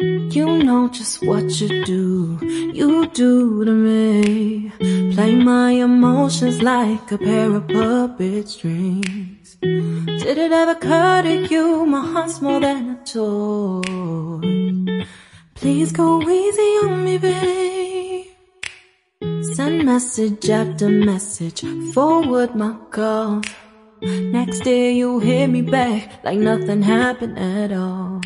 You know just what you do to me. Play my emotions like a pair of puppet strings. Did it ever occur to you my heart's more than a toy? Please go easy on me, babe. Send message after message, forward my calls. Next day you hit me back like nothing happened at all.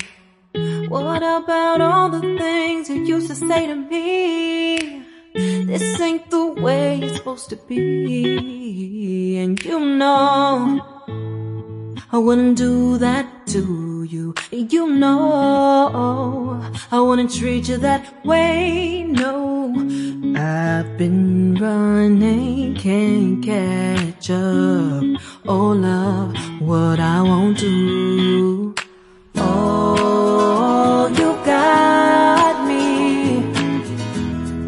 What about all the things you used to say to me? This ain't the way it's supposed to be. And you know I wouldn't do that to you. You know I wouldn't treat you that way, no. I've been running, can't catch up. Oh love, what I won't do. Oh, you got me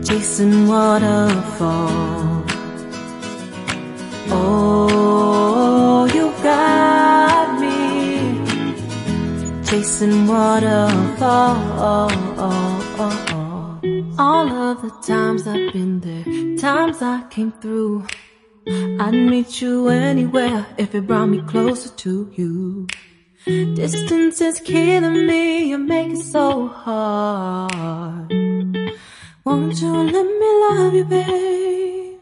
chasing waterfalls. Oh, you got me chasing waterfalls. All of the times I've been there, times I came through, I'd meet you anywhere if it brought me closer to you. Distance is killing me, you make it so hard. Won't you let me love you, babe?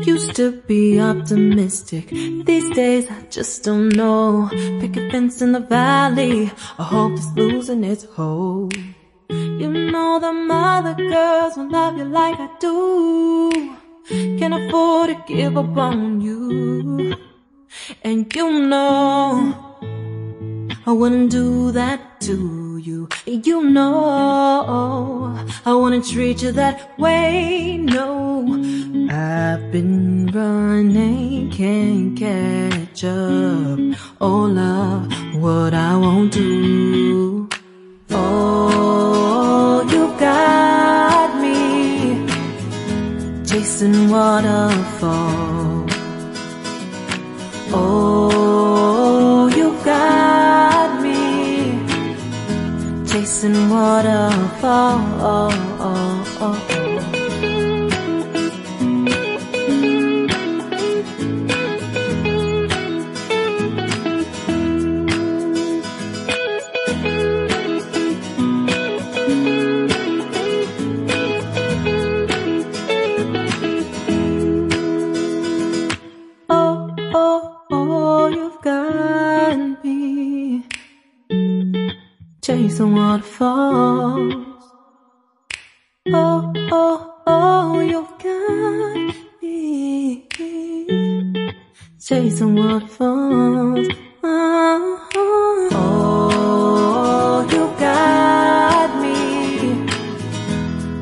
Used to be optimistic, these days I just don't know. Pick a fence in the valley, I hope it's losing its hold. You know them other girls won't love you like I do. Can't afford to give up on you. And you know I wouldn't do that to you. You know I wouldn't treat you that way, no. I've been running, can't catch up. Oh love, what I won't do. Oh, you got me chasing waterfalls. Oh, you got me chasing waterfalls. Chasing waterfalls. Oh, oh, oh, you've got me chasing waterfalls. Oh, oh, you got me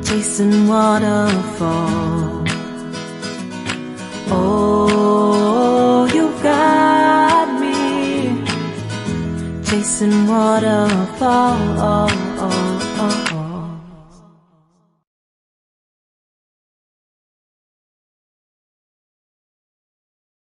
chasing waterfalls. Oh, you got me chasing waterfalls.